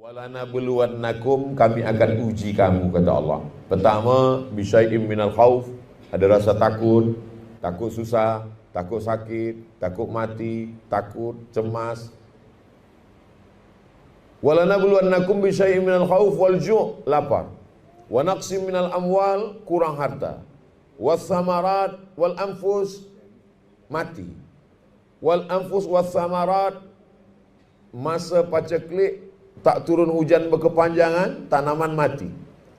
Walanabluwannakum, kami akan uji kamu, kata Allah. Pertama, bisyai'im minal khauf, ada rasa takut, takut susah, takut sakit, takut mati, takut cemas. Walanabluwannakum bisyai'im minal khauf wal ju', lapar. Wa naqsim minal amwal, kurang harta. Was samarat wal anfus, mati. Wal anfus was samarat, masa paceklik, tak turun hujan berkepanjangan, tanaman mati.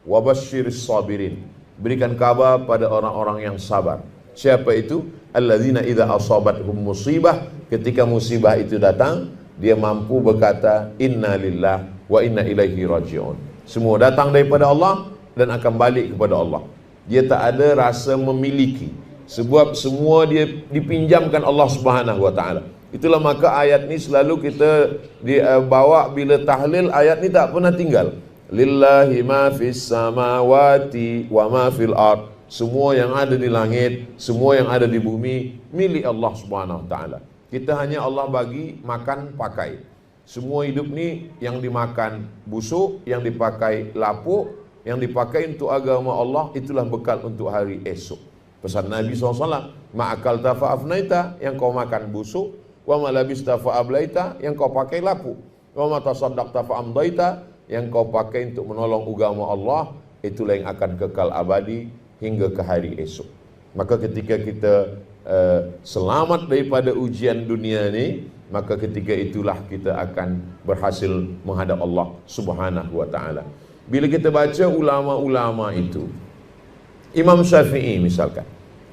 Wabasyiris sabirin, berikan kabar pada orang-orang yang sabar. Siapa itu? Alladzina idza asabathum musibah, ketika musibah itu datang, dia mampu berkata inna lillah wa inna ilaihi raji'un. Semua datang daripada Allah dan akan balik kepada Allah. Dia tak ada rasa memiliki, sebab semua dia dipinjamkan Allah Subhanahu wa taala. Itulah maka ayat ni selalu kita bawa bila tahlil, ayat ni tak pernah tinggal. Lillahi ma fis samawati wa ma fil ard. Semua yang ada di langit, semua yang ada di bumi milik Allah Subhanahu wa taala. Kita hanya Allah bagi makan pakai. Semua hidup ni yang dimakan busuk, yang dipakai lapuk, yang dipakai untuk agama Allah, itulah bekal untuk hari esok. Pesan Nabi SAW, ma'akal tafa'afnaita, yang kau makan busuk, wa ma labista fa ablaita, yang kau pakai lapuk, wa ma tasaddaqta fa amdaita, yang kau pakai untuk menolong agama Allah, itulah yang akan kekal abadi hingga ke hari esok. Maka ketika kita selamat daripada ujian dunia ni, maka ketika itulah kita akan berhasil menghadap Allah Subhanahu wa taala. Bila kita baca ulama-ulama itu, Imam Syafi'i misalkan,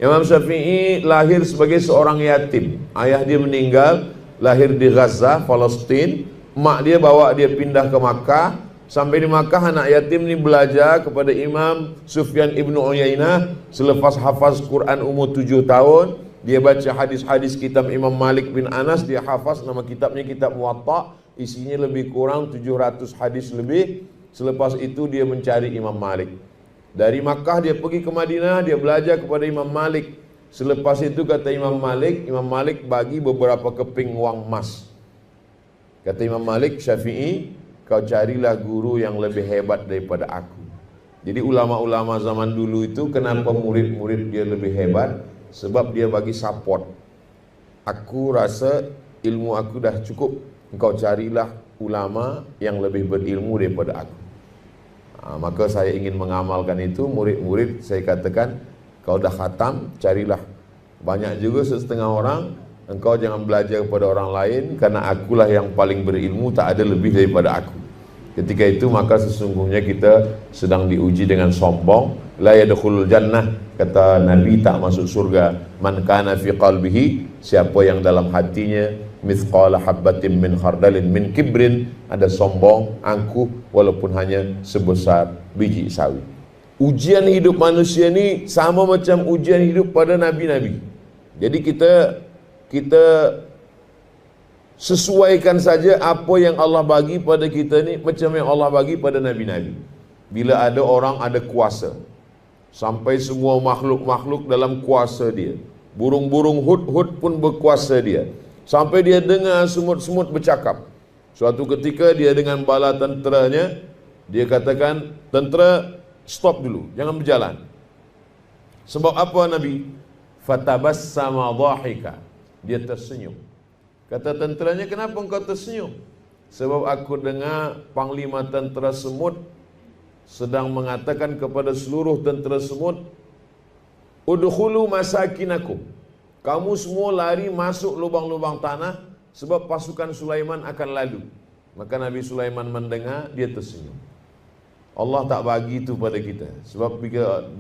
Imam Syafi'i lahir sebagai seorang yatim. Ayah dia meninggal, lahir di Gaza, Palestin. Mak dia bawa dia pindah ke Makkah. Sampai di Makkah, anak yatim ni belajar kepada Imam Sufyan ibnu Uyainah. Selepas hafaz Quran umur 7 tahun, dia baca hadis-hadis kitab Imam Malik bin Anas. Dia hafaz, nama kitabnya kitab Muwatta. Isinya lebih kurang 700 hadis lebih. Selepas itu dia mencari Imam Malik. Dari Makkah dia pergi ke Madinah, dia belajar kepada Imam Malik. Selepas itu kata Imam Malik bagi beberapa keping wang emas. Kata Imam Malik, Syafi'i, kau carilah guru yang lebih hebat daripada aku. Jadi ulama-ulama zaman dulu itu, kenapa murid-murid dia lebih hebat? Sebab dia bagi support. Aku rasa ilmu aku dah cukup, engkau carilah ulama yang lebih berilmu daripada aku. Maka saya ingin mengamalkan itu. Murid-murid saya katakan, kau dah khatam, carilah. Banyak juga setengah orang, engkau jangan belajar kepada orang lain, karena akulah yang paling berilmu, tak ada lebih daripada aku. Ketika itu maka sesungguhnya kita sedang diuji dengan sombong. La yadkhulul jannah, kata Nabi, tak masuk surga man kana fi qalbihi, siapa yang dalam hatinya mithqala habbatin min khardalin min kibrin, ada sombong, angkuh, walaupun hanya sebesar biji sawi. Ujian hidup manusia ni sama macam ujian hidup pada nabi-nabi. Jadi kita sesuaikan saja apa yang Allah bagi pada kita ni macam yang Allah bagi pada nabi-nabi. Bila ada orang ada kuasa, sampai semua makhluk-makhluk dalam kuasa dia. Burung-burung hud-hud pun berkuasa dia. Sampai dia dengar semut-semut bercakap. Suatu ketika dia dengan bala tenteranya, dia katakan, tentera stop dulu, jangan berjalan. Sebab apa Nabi? Fatabassama dhahika, dia tersenyum. Kata tenteranya, kenapa engkau tersenyum? Sebab aku dengar panglima tentera semut sedang mengatakan kepada seluruh tentera semut, udkhulu masakinakum, kamu semua lari masuk lubang-lubang tanah, sebab pasukan Sulaiman akan lalu. Maka Nabi Sulaiman mendengar, dia tersenyum. Allah tak bagi itu pada kita. Sebab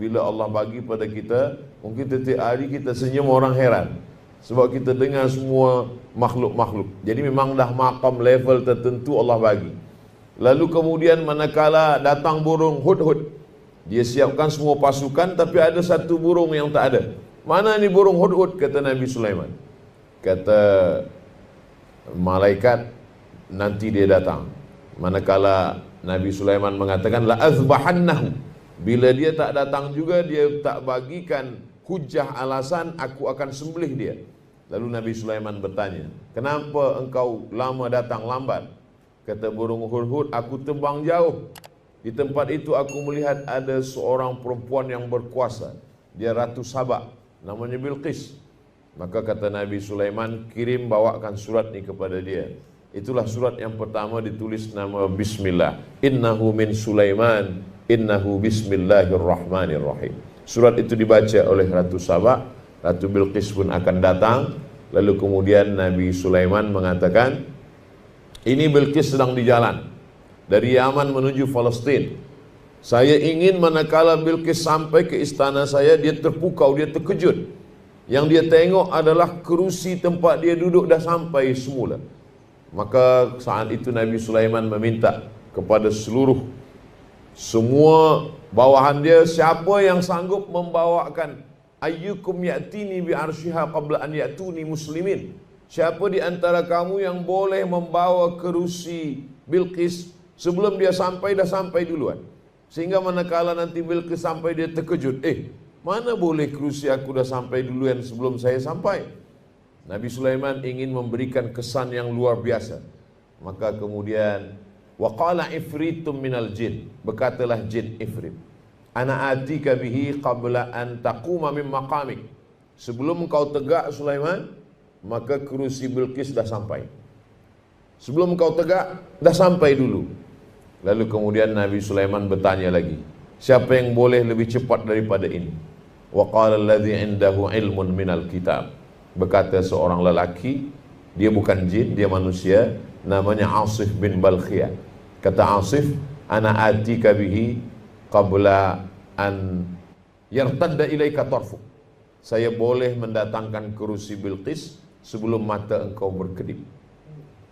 bila Allah bagi pada kita, mungkin setiap hari kita senyum, orang heran. Sebab kita dengar semua makhluk-makhluk. Jadi memang dah maqam level tertentu Allah bagi. Lalu kemudian manakala datang burung hud-hud, dia siapkan semua pasukan, tapi ada satu burung yang tak ada. Mana ni burung hud-hud? Kata Nabi Sulaiman. Kata malaikat, nanti dia datang. Manakala Nabi Sulaiman mengatakan la azbahannahu, bila dia tak datang juga, dia tak bagikan hujah alasan, aku akan sembelih dia. Lalu Nabi Sulaiman bertanya, kenapa engkau lama datang lambat? Kata burung hudhud, aku terbang jauh. Di tempat itu aku melihat ada seorang perempuan yang berkuasa. Dia Ratu Sabak, namanya Bilqis. Maka kata Nabi Sulaiman, kirim bawakan surat ini kepada dia. Itulah surat yang pertama ditulis nama Bismillah. Innahu min Sulaiman, innahu bismillahirrahmanirrahim. Surat itu dibaca oleh Ratu Sabak. Ratu Bilqis pun akan datang. Lalu kemudian Nabi Sulaiman mengatakan, ini Bilqis sedang di jalan dari Yaman menuju Palestin. Saya ingin manakala Bilqis sampai ke istana saya, dia terpukau, dia terkejut. Yang dia tengok adalah kerusi tempat dia duduk dah sampai semula. Maka saat itu Nabi Sulaiman meminta kepada semua bawahan dia, siapa yang sanggup membawakan ayyukum ya'tini bi arsyiha qabla an ya'tuni muslimin. Siapa di antara kamu yang boleh membawa kerusi Bilqis sebelum dia sampai, dah sampai duluan. Sehingga manakala nanti Bilqis sampai, dia terkejut. Mana boleh kerusi aku dah sampai duluan sebelum saya sampai? Nabi Sulaiman ingin memberikan kesan yang luar biasa. Maka kemudian waqala ifritum minal jin, berkatalah jin ifrit, ana atika bihi qabla an taquma min maqamik. Sebelum engkau tegak Sulaiman, maka kerusi Bilqis dah sampai. Sebelum engkau tegak, dah sampai dulu. Lalu kemudian Nabi Sulaiman bertanya lagi, siapa yang boleh lebih cepat daripada ini? Wa qala alladhi indahu ilmun minal kitab. Berkata seorang lelaki, dia bukan jin, dia manusia, namanya Asif bin Balkhiyah. Kata Asif, ana atika bihi qabla an yartadda ilaika tarfuk. Saya boleh mendatangkan kerusi Bilqis sebelum mata engkau berkedip.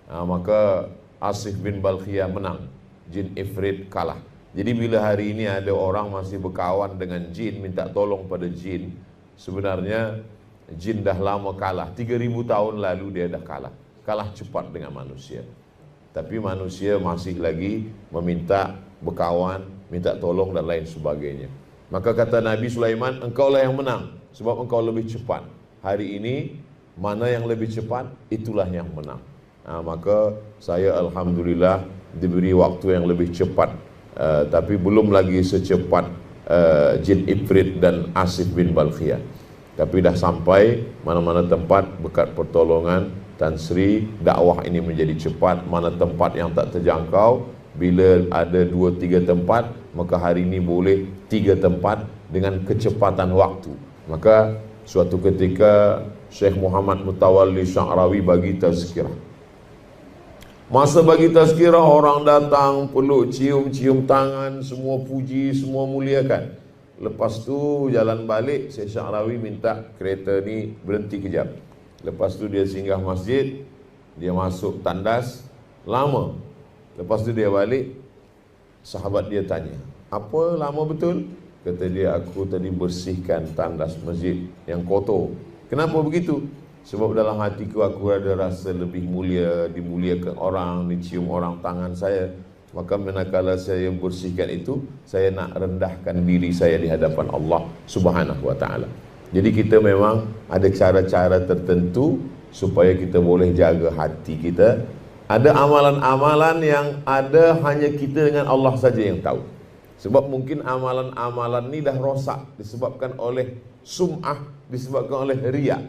Maka Asif bin Balkhiyah menang, jin ifrit kalah. Jadi bila hari ini ada orang masih berkawan dengan jin, minta tolong pada jin, sebenarnya jin dah lama kalah. 3000 tahun lalu dia dah kalah cepat dengan manusia. Tapi manusia masih lagi meminta berkawan, minta tolong dan lain sebagainya. Maka kata Nabi Sulaiman, engkaulah yang menang sebab engkau lebih cepat. Hari ini mana yang lebih cepat, itulah yang menang. Maka saya alhamdulillah diberi waktu yang lebih cepat, tapi belum lagi secepat jin ifrit dan Asif bin Balkhiyah. Tapi dah sampai mana-mana tempat berkat pertolongan Tan Sri, dakwah ini menjadi cepat. Mana tempat yang tak terjangkau, bila ada 2-3 tempat, maka hari ini boleh 3 tempat dengan kecepatan waktu. Maka suatu ketika Syekh Muhammad Mutawalli Sya'rawi bagi tazkirah. Masa bagi tazkirah, orang datang peluk, cium tangan, semua puji, semua muliakan. Lepas tu jalan balik, Syekh Sya'rawi minta kereta ni berhenti kejap. Lepas tu dia singgah masjid, dia masuk tandas, lama. Lepas tu dia balik, sahabat dia tanya, apa lama betul? Kata dia, aku tadi bersihkan tandas masjid yang kotor. Kenapa begitu? Sebab dalam hatiku aku ada rasa lebih mulia, dimuliakan orang, dicium orang tangan saya. Maka manakala saya bersihkan itu, saya nak rendahkan diri saya di hadapan Allah Subhanahu wa ta'ala. Jadi kita memang ada cara-cara tertentu supaya kita boleh jaga hati kita. Ada amalan-amalan yang ada hanya kita dengan Allah saja yang tahu. Sebab mungkin amalan-amalan ni dah rosak disebabkan oleh sum'ah, disebabkan oleh riya.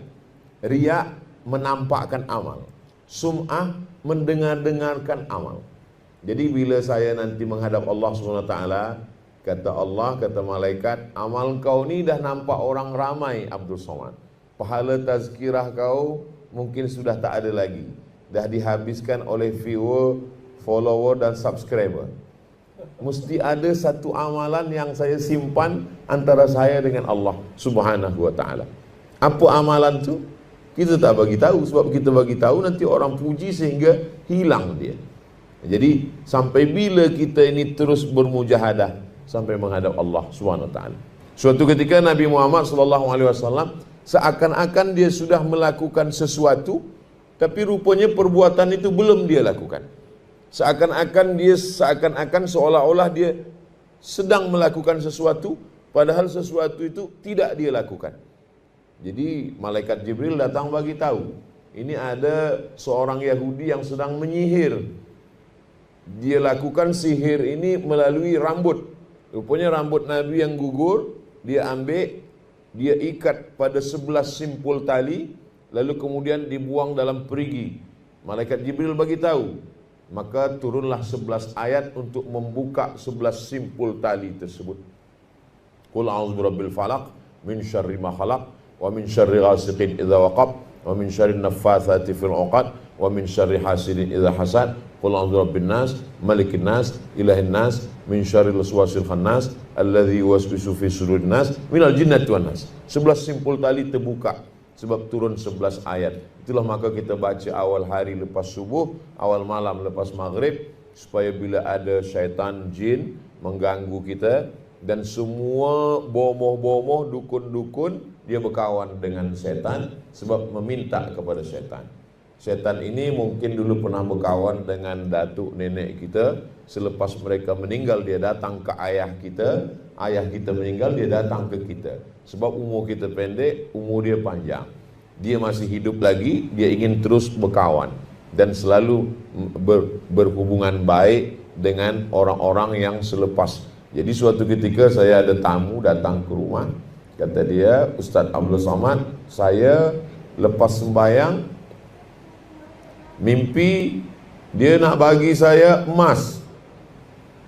Riya menampakkan amal, sum'ah mendengar-dengarkan amal. Jadi bila saya nanti menghadap Allah SWT, kata Allah, kata malaikat, amal kau ni dah nampak orang ramai Abdul Somad. Pahala tazkirah kau mungkin sudah tak ada lagi. Dah dihabiskan oleh viewer, follower dan subscriber. Mesti ada satu amalan yang saya simpan antara saya dengan Allah Subhanahu wa ta'ala. Apa amalan tu? Kita tak bagi tahu, sebab kita bagi tahu nanti orang puji sehingga hilang dia. Jadi sampai bila kita ini terus bermujahadah sampai menghadap Allah Subhanahu wa taala. Suatu ketika Nabi Muhammad sallallahu alaihi wasallam seakan-akan dia sudah melakukan sesuatu, tapi rupanya perbuatan itu belum dia lakukan. Seakan-akan seolah-olah dia sedang melakukan sesuatu, padahal sesuatu itu tidak dia lakukan. Jadi malaikat Jibril datang bagi tahu, ini ada seorang Yahudi yang sedang menyihir Dia lakukan sihir ini melalui rambut. Rupanya rambut Nabi yang gugur, dia ambil, dia ikat pada 11 simpul tali, lalu kemudian dibuang dalam perigi. Malaikat Jibril bagi tahu, maka turunlah 11 ayat untuk membuka 11 simpul tali tersebut. Qul a'udzu birabbil falaq min syarri ma khalaq wa min syarri ghasiqin idza waqab wa min syarri naffatsati fil 'uqad wa min syarri hasidin idza hasad. Qul a'udzu birabbin nas, malikin nas, ilahin nas, min syarril waswasil khannas, alladzi yuwaswisu fi sudurin nas, minal jinnati wan nas. 11 simpul tali terbuka sebab turun 11 ayat. Itulah maka kita baca awal hari lepas subuh, awal malam lepas maghrib, supaya bila ada syaitan jin mengganggu kita, dan semua bomoh-bomoh, dukun-dukun, dia berkawan dengan syaitan sebab meminta kepada syaitan. Syaitan ini mungkin dulu pernah berkawan dengan datuk nenek kita. Selepas mereka meninggal, dia datang ke ayah kita. Ayah kita meninggal, dia datang ke kita. Sebab umur kita pendek, umur dia panjang. Dia masih hidup lagi, dia ingin terus berkawan dan selalu berhubungan baik dengan orang-orang yang selepas. Jadi suatu ketika saya ada tamu datang ke rumah. Kata dia, Ustaz Abdul Somad, saya lepas sembahyang mimpi dia nak bagi saya emas.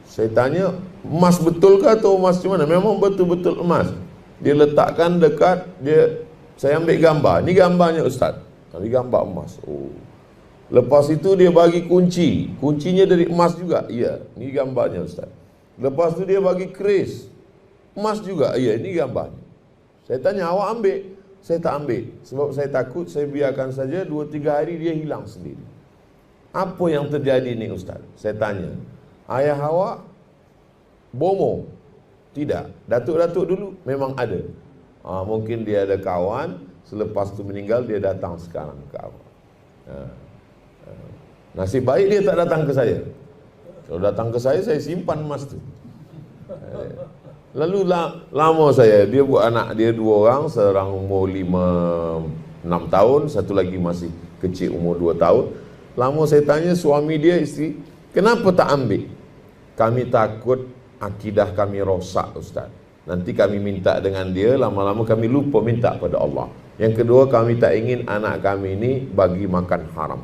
Saya tanya, emas betul ke atau emas di mana? Memang betul-betul emas. Dia letakkan dekat dia. Saya ambil gambar. Ini gambarnya Ustaz. Ini gambar emas. Oh. Lepas itu dia bagi kunci. Kuncinya dari emas juga. Iya, ini gambarnya Ustaz. Lepas itu dia bagi keris. Emas juga. Iya, ini gambarnya. Saya tanya, awak ambil? Saya tak ambil. Sebab saya takut, saya biarkan saja 2-3 hari dia hilang sendiri. Apa yang terjadi ni Ustaz? Saya tanya. Ayah awak bomo? Tidak. Datuk-datuk dulu memang ada. Mungkin dia ada kawan, selepas tu meninggal dia datang sekarang ke awak. Nasib baik dia tak datang ke saya. Kalau datang ke saya simpan emas tu. Lalu lama saya, dia buat anak dia 2 orang, seorang umur 5-6 tahun, satu lagi masih kecil umur 2 tahun. Lama saya tanya suami dia, isteri, kenapa tak ambil? Kami takut akidah kami rosak Ustaz. Nanti kami minta dengan dia, lama-lama kami lupa minta pada Allah. Yang kedua, kami tak ingin anak kami ini bagi makan haram.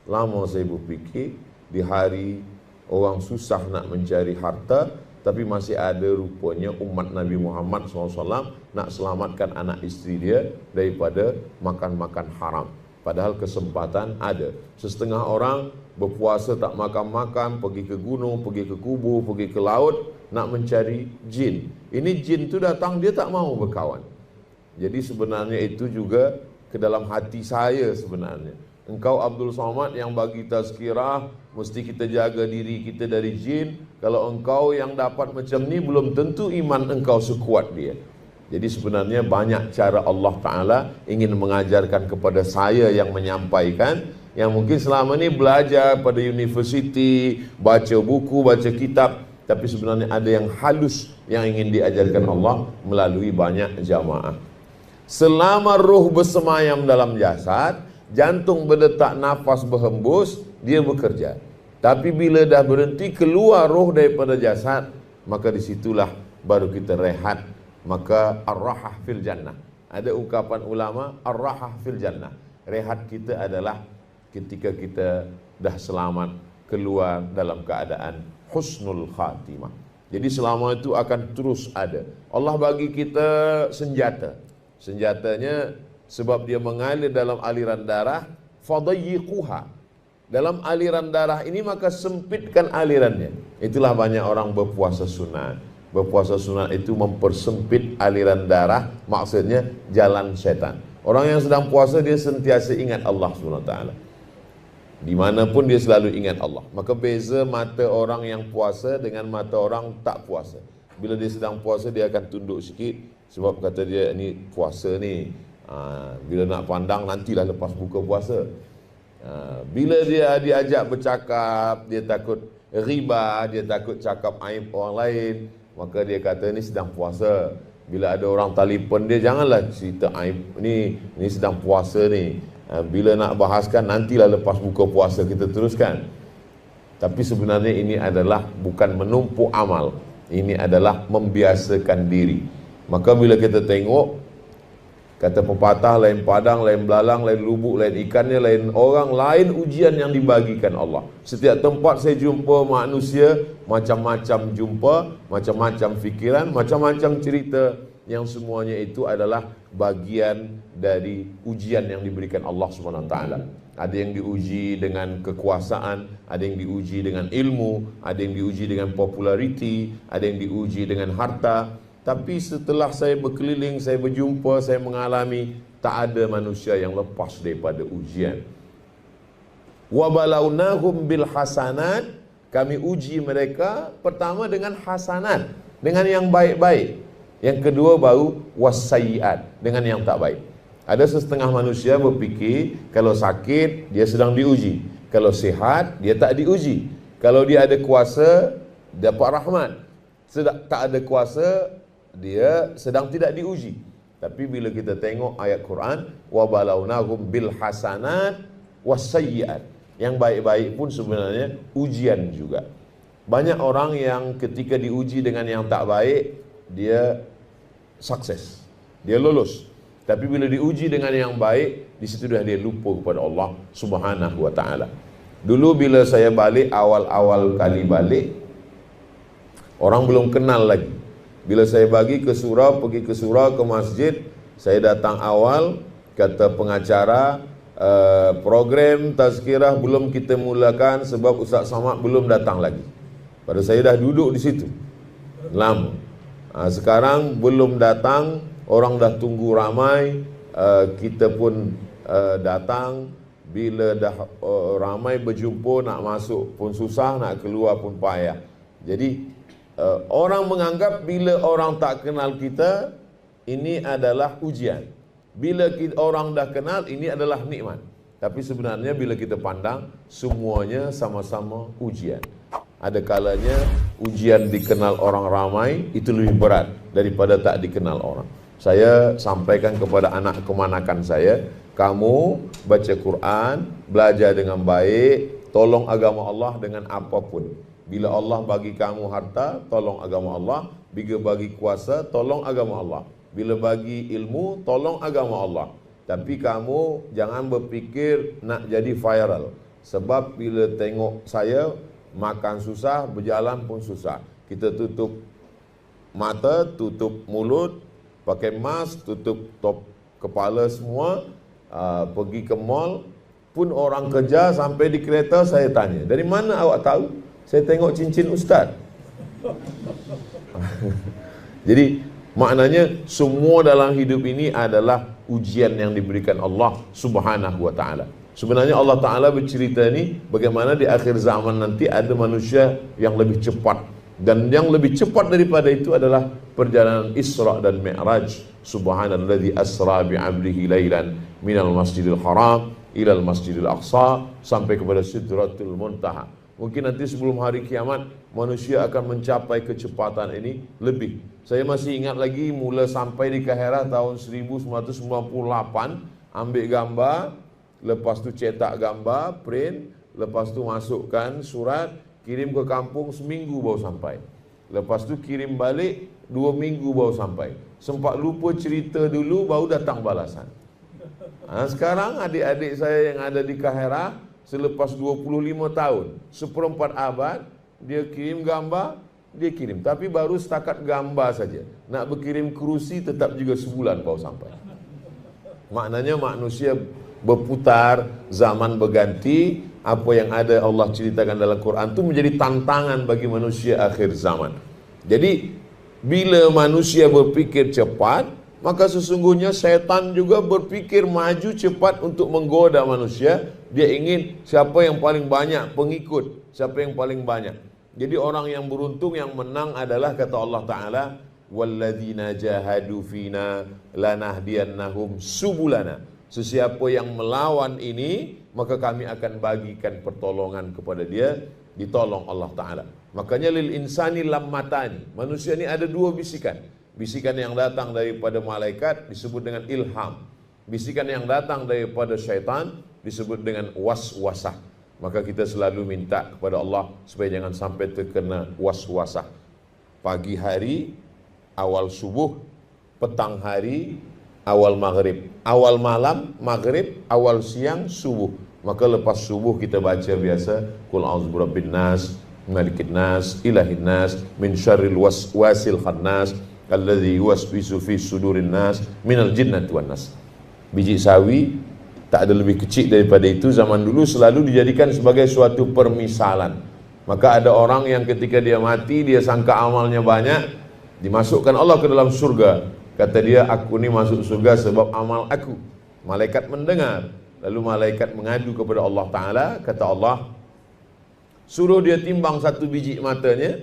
Lama saya berfikir, di hari orang susah nak mencari harta, tapi masih ada rupanya umat Nabi Muhammad SAW nak selamatkan anak isteri dia daripada makan-makan haram. Padahal kesempatan ada. Setengah orang berpuasa tak makan-makan, pergi ke gunung, pergi ke kubur, pergi ke laut, nak mencari jin. Ini jin tu datang, dia tak mau berkawan. Jadi sebenarnya itu juga ke dalam hati saya sebenarnya. Engkau Abdul Somad yang bagi tazkirah, mesti kita jaga diri kita dari jin. Kalau engkau yang dapat macam ni, belum tentu iman engkau sekuat dia. Jadi sebenarnya banyak cara Allah Ta'ala ingin mengajarkan kepada saya yang menyampaikan, yang mungkin selama ni belajar pada universiti, baca buku, baca kitab, tapi sebenarnya ada yang halus yang ingin diajarkan Allah melalui banyak jamaah. Selama ruh bersemayam dalam jasad, jantung berdetak, nafas berhembus, dia bekerja. Tapi bila dah berhenti keluar roh daripada jasad, maka disitulah baru kita rehat. Maka ar-rahah fil jannah. Ada ungkapan ulama, ar-rahah fil jannah. Rehat kita adalah ketika kita dah selamat keluar dalam keadaan husnul khatimah. Jadi selama itu akan terus ada. Allah bagi kita senjata. Senjatanya sebab dia mengalir dalam aliran darah, fadayyiquha. Dalam aliran darah ini maka sempitkan alirannya. Itulah banyak orang berpuasa sunat. Berpuasa sunat itu mempersempit aliran darah, maksudnya jalan setan. Orang yang sedang puasa dia sentiasa ingat Allah SWT. Dimanapun dia selalu ingat Allah. Maka beza mata orang yang puasa dengan mata orang tak puasa. Bila dia sedang puasa dia akan tunduk sikit, sebab kata dia ni puasa ni. Bila nak pandang nantilah lepas buka puasa. Bila dia diajak bercakap, dia takut riba, dia takut cakap aib orang lain, maka dia kata ni sedang puasa. Bila ada orang telefon dia, janganlah cerita aib ni sedang puasa ni. Bila nak bahaskan nantilah lepas buka puasa kita teruskan. Tapi sebenarnya ini adalah bukan menumpuk amal, ini adalah membiasakan diri. Maka bila kita tengok, kata pepatah, lain padang, lain belalang, lain lubuk, lain ikannya, lain orang, lain ujian yang dibagikan Allah. Setiap tempat saya jumpa manusia, macam-macam jumpa, macam-macam fikiran, macam-macam cerita, yang semuanya itu adalah bagian dari ujian yang diberikan Allah SWT. Ada yang diuji dengan kekuasaan, ada yang diuji dengan ilmu, ada yang diuji dengan populariti, ada yang diuji dengan harta. Tapi setelah saya berkeliling, saya berjumpa, saya mengalami, tak ada manusia yang lepas daripada ujian. Wa balawnahum bil hasanat, kami uji mereka pertama dengan hasanat, dengan yang baik-baik. Yang kedua baru wassayiat, dengan yang tak baik. Ada setengah manusia berfikir kalau sakit dia sedang diuji, kalau sihat dia tak diuji, kalau dia ada kuasa dapat rahmat, tak ada kuasa dia sedang tidak diuji. Tapi bila kita tengok ayat Quran, wa balawnahum bil hasanat wassayiat, yang baik-baik pun sebenarnya ujian juga. Banyak orang yang ketika diuji dengan yang tak baik, dia sukses, dia lulus. Tapi bila diuji dengan yang baik, di situ dah dia lupa kepada Allah Subhanahu wa taala. Dulu bila saya balik, awal-awal kali balik, orang belum kenal lagi. Bila saya pergi ke surau, ke masjid, saya datang awal, kata pengacara, program tazkirah belum kita mulakan sebab Ustaz Samad belum datang lagi. Pada saya dah duduk di situ lama. Sekarang belum datang, orang dah tunggu ramai, kita pun datang. Bila dah ramai berjumpa, nak masuk pun susah, nak keluar pun payah. Jadi orang menganggap bila orang tak kenal kita, ini adalah ujian. Bila orang dah kenal, ini adalah nikmat. Tapi sebenarnya bila kita pandang, semuanya sama-sama ujian. Ada kalanya ujian dikenal orang ramai itu lebih berat daripada tak dikenal orang. Saya sampaikan kepada anak kemanakan saya, kamu baca Quran, belajar dengan baik, tolong agama Allah dengan apapun. Bila Allah bagi kamu harta, tolong agama Allah. Bila bagi kuasa, tolong agama Allah. Bila bagi ilmu, tolong agama Allah. Tapi kamu jangan berfikir nak jadi viral. Sebab bila tengok saya, makan susah, berjalan pun susah. Kita tutup mata, tutup mulut, pakai mask, tutup top kepala semua, pergi ke mall, pun orang kerja sampai di kereta saya tanya, dari mana awak tahu? Saya tengok cincin ustaz. Jadi maknanya semua dalam hidup ini adalah ujian yang diberikan Allah Subhanahu wa taala. Sebenarnya Allah Ta'ala bercerita ini bagaimana di akhir zaman nanti ada manusia yang lebih cepat. Dan yang lebih cepat daripada itu adalah perjalanan Isra dan Mi'raj. Subhanalladzi asra bi'abdihi laylan minal masjidil haram ilal masjidil aqsa, sampai kepada Sidratul Muntaha. Mungkin nanti sebelum hari kiamat manusia akan mencapai kecepatan ini lebih. Saya masih ingat lagi mula sampai di Kahirah tahun 1998, ambil gambar, lepas tu cetak gambar, print, lepas tu masukkan surat, kirim ke kampung, seminggu baru sampai. Lepas tu kirim balik, 2 minggu baru sampai. Sempat lupa cerita dulu, baru datang balasan. Sekarang adik-adik saya yang ada di Kahirah, selepas 25 tahun, 1/4 abad, dia kirim gambar, dia kirim. Tapi baru setakat gambar saja. Nak berkirim kerusi tetap juga sebulan baru sampai. Maknanya manusia berputar, zaman berganti, apa yang ada Allah ceritakan dalam Quran itu menjadi tantangan bagi manusia akhir zaman. Jadi bila manusia berfikir cepat, maka sesungguhnya syaitan juga berfikir maju cepat untuk menggoda manusia. Dia ingin siapa yang paling banyak pengikut, siapa yang paling banyak. Jadi orang yang beruntung, yang menang adalah kata Allah Ta'ala, walladzina jahadu fina lanahdiyannahum subulana. Sesiapa yang melawan ini, maka kami akan bagikan pertolongan kepada dia, ditolong Allah Ta'ala. Makanya lil insani lammatani, manusia ini ada 2 bisikan. Bisikan yang datang daripada malaikat disebut dengan ilham. Bisikan yang datang daripada syaitan disebut dengan waswasah. Maka kita selalu minta kepada Allah supaya jangan sampai terkena waswasah. Pagi hari, awal subuh, petang hari, awal maghrib, awal malam, maghrib, awal siang, subuh. Maka lepas subuh kita baca biasa Qul a'udzu birabbin nas, malikin nas, ilahin nas, min syarril waswasil khannas, alladzi yuwaswisu fi sudurin nas, minal jinnati wan nas. Biji sawi tak ada lebih kecil daripada itu. Zaman dulu selalu dijadikan sebagai suatu permisalan. Maka ada orang yang ketika dia mati, dia sangka amalnya banyak, dimasukkan Allah ke dalam surga. Kata dia, aku ni masuk surga sebab amal aku. Malaikat mendengar, lalu malaikat mengadu kepada Allah Ta'ala. Kata Allah, suruh dia timbang satu biji matanya,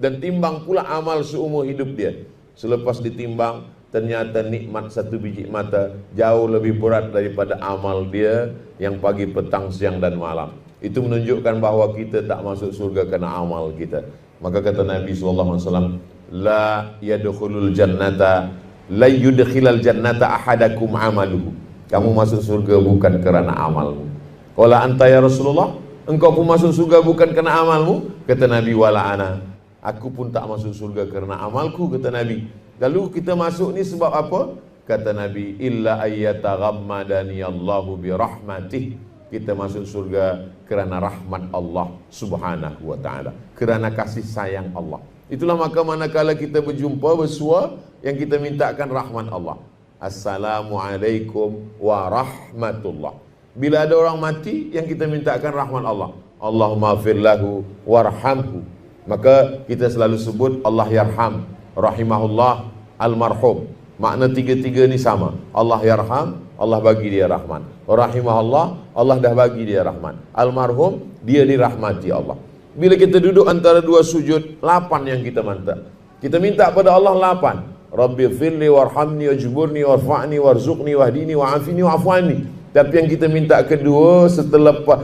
dan timbang pula amal seumur hidup dia. Selepas ditimbang, ternyata nikmat satu biji mata jauh lebih berat daripada amal dia yang pagi, petang, siang dan malam. Itu menunjukkan bahawa kita tak masuk surga kerana amal kita. Maka kata Nabi SAW, la yadkhulul jannata, la yudkhilal jannata ahadakum amaluhu. Kamu masuk surga bukan kerana amalmu. Qala anta ya Rasulullah, engkau pun masuk surga bukan kerana amalmu? Kata Nabi, wala ana, aku pun tak masuk surga kerana amalku, kata Nabi. Lalu kita masuk ni sebab apa? Kata Nabi, illa ayyataghammadani Allahu bi rahmatih. Kita masuk surga kerana rahmat Allah Subhanahu wa ta'ala, kerana kasih sayang Allah. Itulah maka manakala kita berjumpa, bersua, yang kita mintakan rahmat Allah. Assalamualaikum warahmatullah. Bila ada orang mati, yang kita mintakan rahmat Allah. Allahumma firlahu warhamhu. Maka kita selalu sebut Allah yarham, rahimahullah, almarhum. Makna tiga-tiga ni sama. Allah yarham, Allah bagi dia rahmat. Rahimahullah, Allah dah bagi dia rahmat. Almarhum, dia dirahmati Allah. Bila kita duduk antara dua sujud, 8 yang kita minta. Kita minta pada Allah 8. Rabbi firli warhamni wajburni warfa'ni warzuqni wahdini wa'afini wa'afwani. Tapi yang kita minta kedua,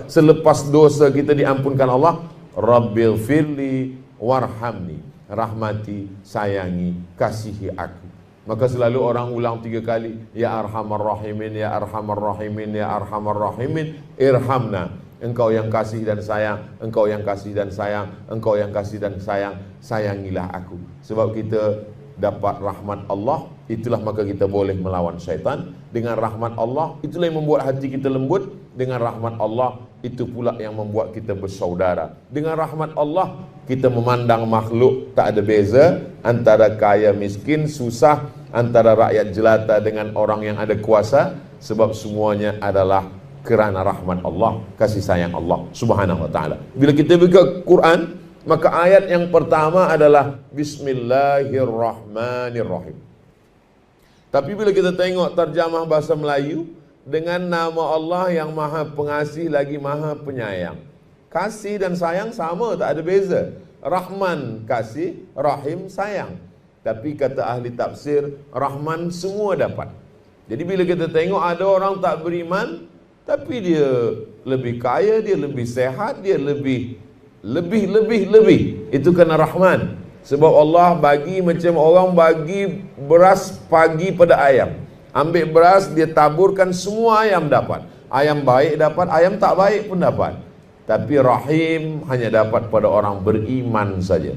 selepas dosa kita diampunkan Allah, Rabbi firli warhamni, rahmati, sayangi, kasihi aku. Maka selalu orang ulang 3 kali, ya arhamar rahimin, ya arhamar rahimin, ya arhamar rahimin, irhamna. Engkau yang kasih dan sayang, engkau yang kasih dan sayang, engkau yang kasih dan sayang, sayangilah aku. Sebab kita dapat rahmat Allah, itulah maka kita boleh melawan syaitan. Dengan rahmat Allah, itulah yang membuat hati kita lembut. Dengan rahmat Allah, itu pula yang membuat kita bersaudara. Dengan rahmat Allah, kita memandang makhluk tak ada beza antara kaya miskin, susah, antara rakyat jelata dengan orang yang ada kuasa. Sebab semuanya adalah kerana rahmat Allah, kasih sayang Allah Subhanahu wa ta'ala. Bila kita buka Quran, maka ayat yang pertama adalah Bismillahirrahmanirrahim. Tapi bila kita tengok terjemah bahasa Melayu, dengan nama Allah yang maha pengasih lagi maha penyayang. Kasih dan sayang sama, tak ada beza. Rahman kasih, Rahim sayang. Tapi kata ahli tafsir, Rahman semua dapat. Jadi bila kita tengok ada orang tak beriman, tapi dia lebih kaya, dia lebih sehat, dia lebih. Itu kena Rahman. Sebab Allah bagi macam orang bagi beras pagi pada ayam. Ambil beras, dia taburkan, semua ayam dapat. Ayam baik dapat, ayam tak baik pun dapat. Tapi Rahim hanya dapat pada orang beriman saja.